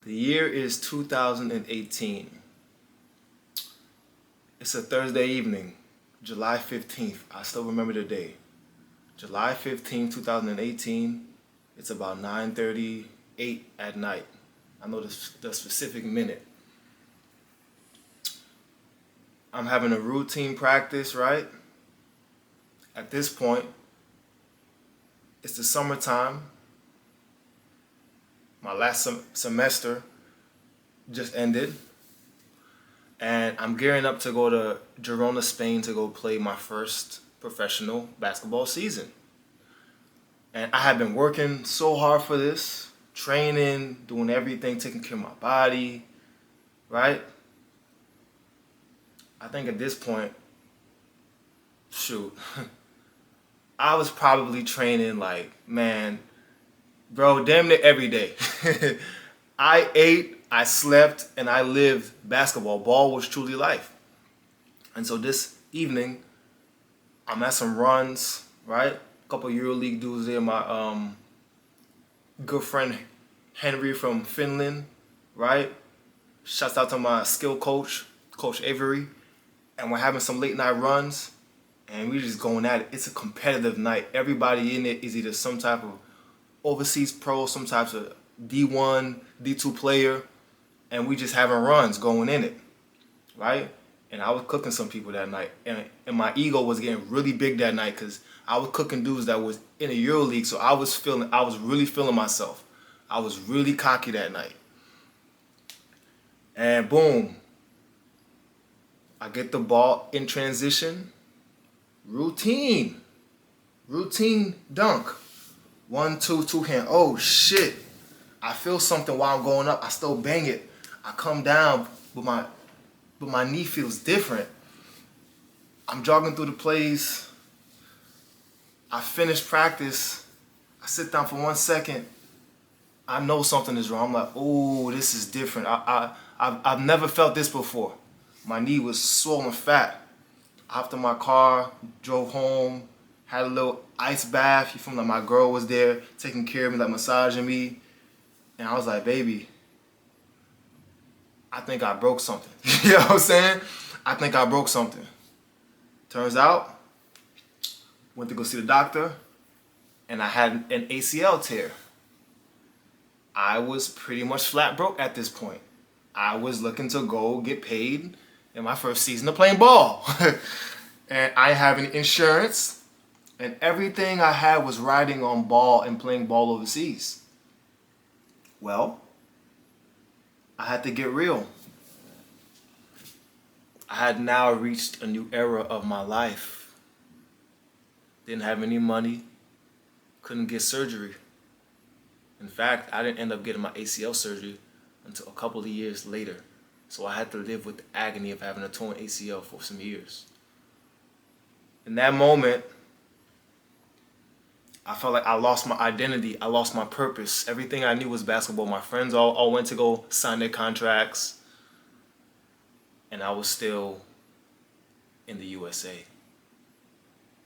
The year is 2018. It's a Thursday evening, July 15th. I still remember the day. July 15th, 2018. It's about 9:38 at night. I know the specific minute. I'm having a routine practice, right? At this point, it's the summertime. My last semester just ended, and I'm gearing up to go to Girona, Spain to go play my first professional basketball season. And I have been working so hard for this, training, doing everything, taking care of my body, right? I think at this point, shoot, I was probably training like, man, bro, damn near every day. I ate, I slept, and I lived basketball. Ball was truly life. And so this evening, I'm at some runs, right? A couple EuroLeague dudes there. My good friend Henry from Finland, right? Shouts out to my skill coach, Coach Avery. And we're having some late night runs, and we're just going at it. It's a competitive night. Everybody in it is either some type of overseas pro, some types of D1, D2 player, and we just having runs going in it, right? And I was cooking some people that night, and my ego was getting really big that night because I was cooking dudes that was in the EuroLeague, so I was really feeling myself. I was really cocky that night. And boom, I get the ball in transition, routine dunk. 1, 2, two hand. Oh shit. I feel something while I'm going up. I still bang it. I come down, but my knee feels different. I'm jogging through the plays. I finish practice. I sit down for 1 second. I know something is wrong. I'm like, oh, this is different. I've never felt this before. My knee was swollen fat. After my car, drove home, had a little ice bath. You feel like my girl was there taking care of me, like massaging me. And I was like, baby, I think I broke something. You know what I'm saying? I think I broke something. Turns out, went to go see the doctor, and I had an ACL tear. I was pretty much flat broke at this point. I was looking to go get paid in my first season of playing ball. And I have an insurance, and everything I had was riding on ball and playing ball overseas. Well, I had to get real. I had now reached a new era of my life. Didn't have any money, couldn't get surgery. In fact, I didn't end up getting my ACL surgery until a couple of years later. So I had to live with the agony of having a torn ACL for some years. In that moment, I felt like I lost my identity. I lost my purpose. Everything I knew was basketball. My friends all went to go sign their contracts. And I was still in the USA,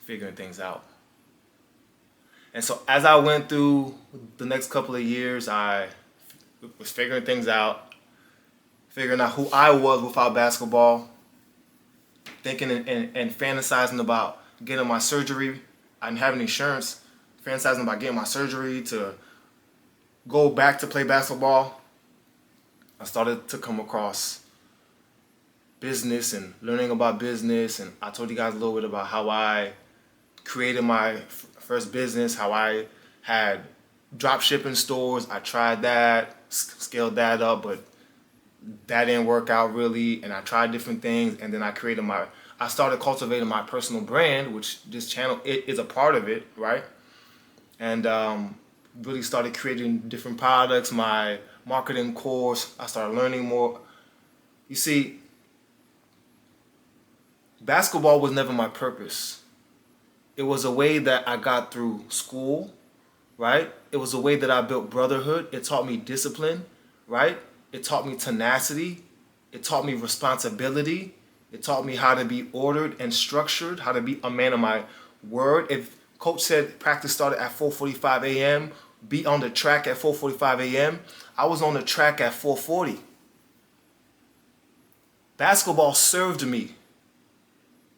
figuring things out. And so as I went through the next couple of years, I was figuring things out, figuring out who I was without basketball, thinking and fantasizing about getting my surgery. I didn't have any insurance. Fantasizing about getting my surgery to go back to play basketball. I started to come across business and learning about business, and I told you guys a little bit about how I created my first business, how I had drop shipping stores. I tried that, scaled that up, but that didn't work out really, and I tried different things, and then I started cultivating my personal brand, which this channel is a part of it, right? And really started creating different products, my marketing course. I started learning more. You see, basketball was never my purpose. It was a way that I got through school, right? It was a way that I built brotherhood. It taught me discipline, right? It taught me tenacity. It taught me responsibility. It taught me how to be ordered and structured, how to be a man of my word. If coach said practice started at 4:45 a.m., be on the track at 4:45 a.m., I was on the track at 4:40. Basketball served me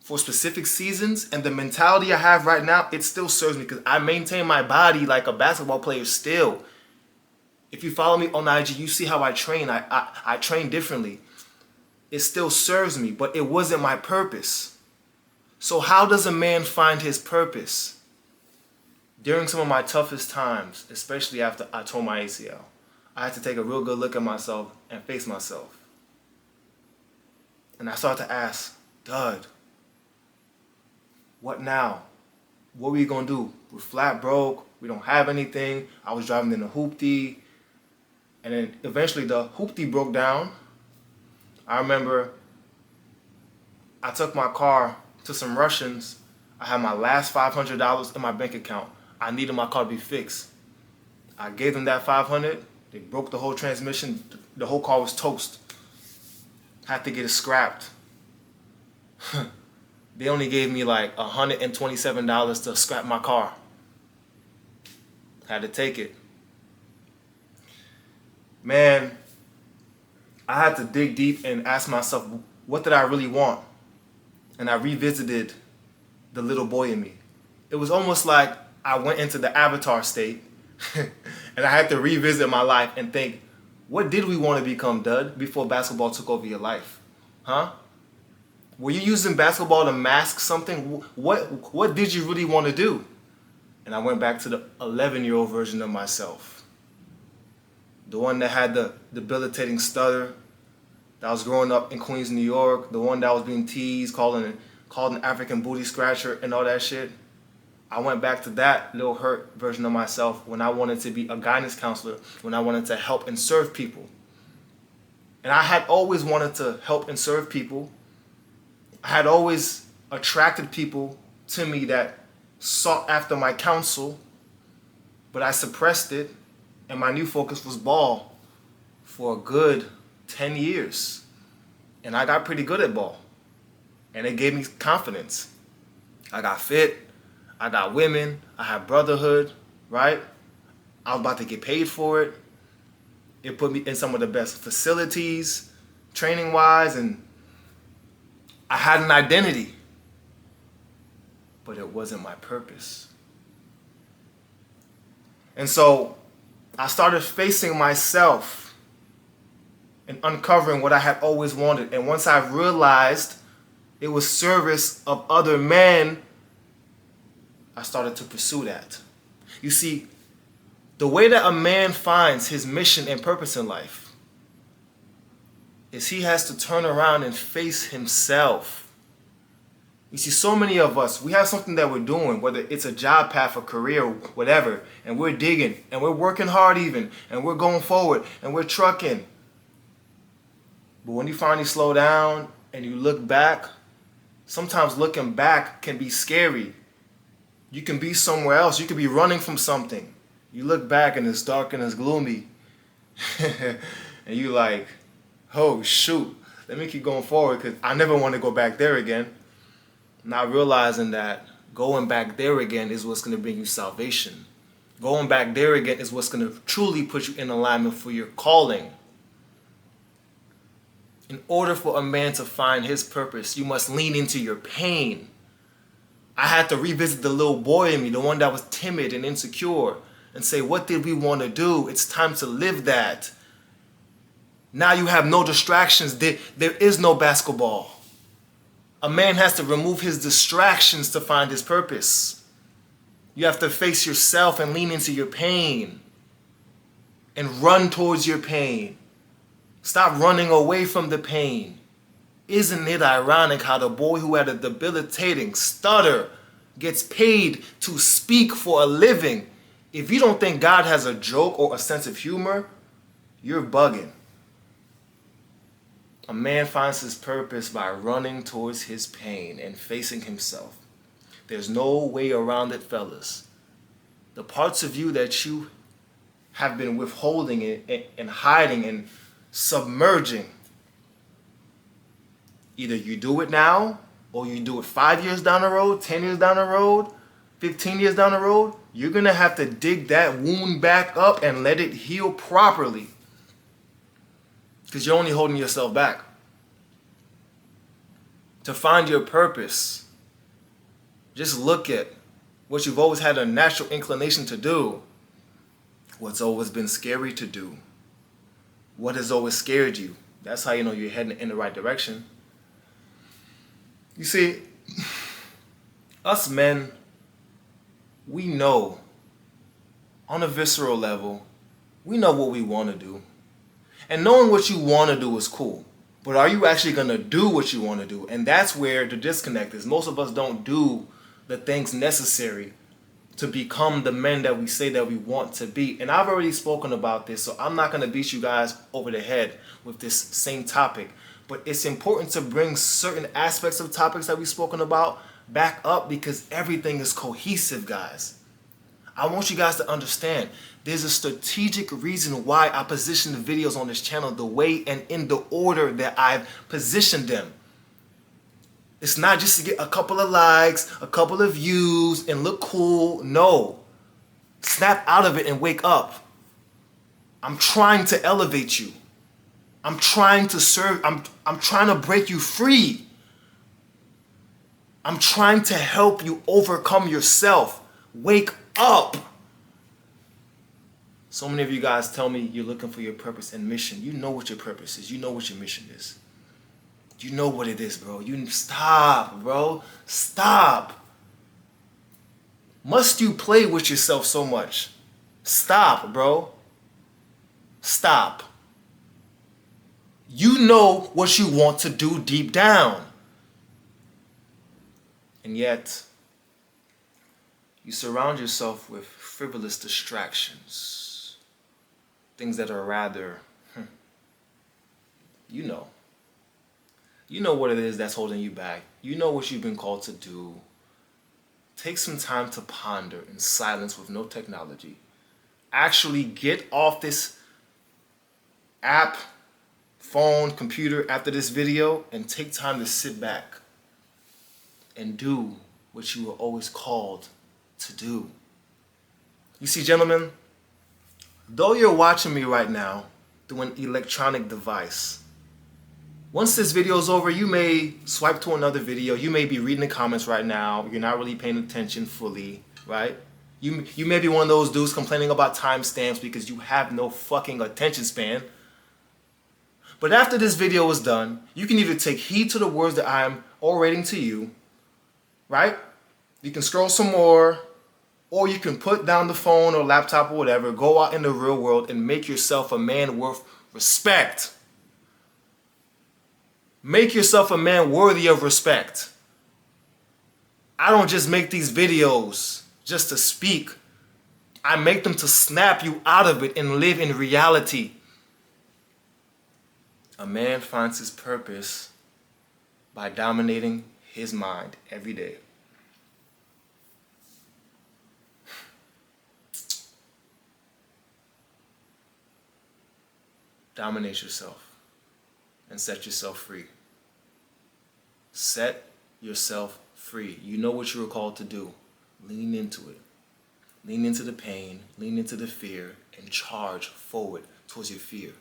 for specific seasons, and the mentality I have right now, it still serves me because I maintain my body like a basketball player still. If you follow me on IG, you see how I train. I train differently. It still serves me, but it wasn't my purpose. So how does a man find his purpose? During some of my toughest times, especially after I tore my ACL, I had to take a real good look at myself and face myself. And I started to ask, Dud, what now? What are we gonna do? We're flat broke, we don't have anything. I was driving in a hoopty, and then eventually the hoopty broke down. I remember I took my car to some Russians. I had my last $500 in my bank account. I needed my car to be fixed. I gave them that $500. They broke the whole transmission. The whole car was toast. Had to get it scrapped. They only gave me like $127 to scrap my car. Had to take it. Man, I had to dig deep and ask myself, what did I really want? And I revisited the little boy in me. It was almost like I went into the avatar state and I had to revisit my life and think, what did we want to become, Dud, before basketball took over your life? Huh? Were you using basketball to mask something? What did you really want to do? And I went back to the 11-year-old version of myself. The one that had the debilitating stutter, that was growing up in Queens, New York, the one that was being teased, called an African booty scratcher and all that shit. I went back to that little hurt version of myself when I wanted to be a guidance counselor, when I wanted to help and serve people. And I had always wanted to help and serve people. I had always attracted people to me that sought after my counsel, but I suppressed it, and my new focus was ball for a good 10 years. And I got pretty good at ball. And it gave me confidence. I got fit. I got women. I had brotherhood, right? I was about to get paid for it. It put me in some of the best facilities, training-wise, and I had an identity. But it wasn't my purpose. And so I started facing myself and uncovering what I had always wanted. And once I realized it was service of other men, I started to pursue that. You see, the way that a man finds his mission and purpose in life is he has to turn around and face himself. You see, so many of us, we have something that we're doing, whether it's a job path, a career, whatever, and we're digging, and we're working hard even, and we're going forward, and we're trucking. But when you finally slow down and you look back, sometimes looking back can be scary. You can be somewhere else. You could be running from something. You look back and it's dark and it's gloomy. And you like, oh shoot, let me keep going forward because I never want to go back there again. Not realizing that going back there again is what's going to bring you salvation. Going back there again is what's going to truly put you in alignment for your calling. In order for a man to find his purpose, you must lean into your pain. I had to revisit the little boy in me, the one that was timid and insecure, and say, what did we want to do? It's time to live that. Now you have no distractions. There is no basketball. A man has to remove his distractions to find his purpose. You have to face yourself and lean into your pain and run towards your pain. Stop running away from the pain. Isn't it ironic how the boy who had a debilitating stutter gets paid to speak for a living? If you don't think God has a joke or a sense of humor, you're bugging. A man finds his purpose by running towards his pain and facing himself. There's no way around it, fellas. The parts of you that you have been withholding and hiding and submerging, either you do it now or you do it 5 years down the road, 10 years down the road, 15 years down the road, you're going to have to dig that wound back up and let it heal properly. Because you're only holding yourself back. To find your purpose, just look at what you've always had a natural inclination to do. What's always been scary to do. What has always scared you. That's how you know you're heading in the right direction. You see, us men, we know on a visceral level, we know what we want to do. And knowing what you want to do is cool. But are you actually going to do what you want to do? And that's where the disconnect is. Most of us don't do the things necessary to become the men that we say that we want to be. And I've already spoken about this, so I'm not going to beat you guys over the head with this same topic. But it's important to bring certain aspects of topics that we've spoken about back up because everything is cohesive, guys. I want you guys to understand there's a strategic reason why I position the videos on this channel the way and in the order that I've positioned them. It's not just to get a couple of likes, a couple of views, and look cool. No. Snap out of it and wake up. I'm trying to elevate you. I'm trying to serve. I'm trying to break you free. I'm trying to help you overcome yourself. Wake up. So many of you guys tell me you're looking for your purpose and mission. You know what your purpose is. You know what your mission is. You know what it is, bro. You stop, bro. Stop. Must you play with yourself so much? Stop, bro. Stop. You know what you want to do deep down. And yet, you surround yourself with frivolous distractions. Things that are rather, you know. You know what it is that's holding you back. You know what you've been called to do. Take some time to ponder in silence with no technology. Actually get off this app, phone, computer after this video and take time to sit back and do what you were always called to do. You see, gentlemen, though you're watching me right now through an electronic device, once this video is over, you may swipe to another video. You may be reading the comments right now. You're not really paying attention fully, right? You may be one of those dudes complaining about timestamps because you have no fucking attention span. But after this video is done, you can either take heed to the words that I'm orating to you, right? You can scroll some more, or you can put down the phone or laptop or whatever, go out in the real world and make yourself a man worth respect. Make yourself a man worthy of respect. I don't just make these videos just to speak. I make them to snap you out of it and live in reality. A man finds his purpose by dominating his mind every day. Dominate yourself and set yourself free. Set yourself free. You know what you were called to do. Lean into it. Lean into the pain, lean into the fear, and charge forward towards your fear.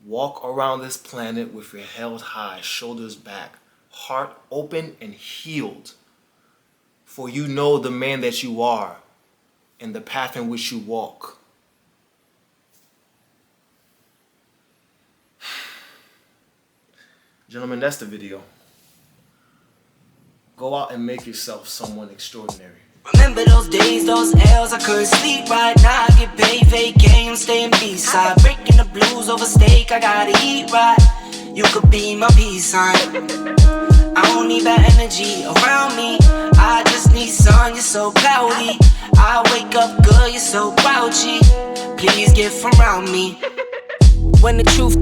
Walk around this planet with your head high, shoulders back, heart open and healed. For you know the man that you are and the path in which you walk. Gentlemen, that's the video. Go out and make yourself someone extraordinary. Remember those days, those L's, I couldn't sleep right now. I get paid, fake game, staying B-side. Breaking the blues over steak, I gotta eat right. You could be my peace sign. I don't need bad energy around me. I just need sun, you're so cloudy. I wake up good, you're so grouchy. Please get from around me. When the truth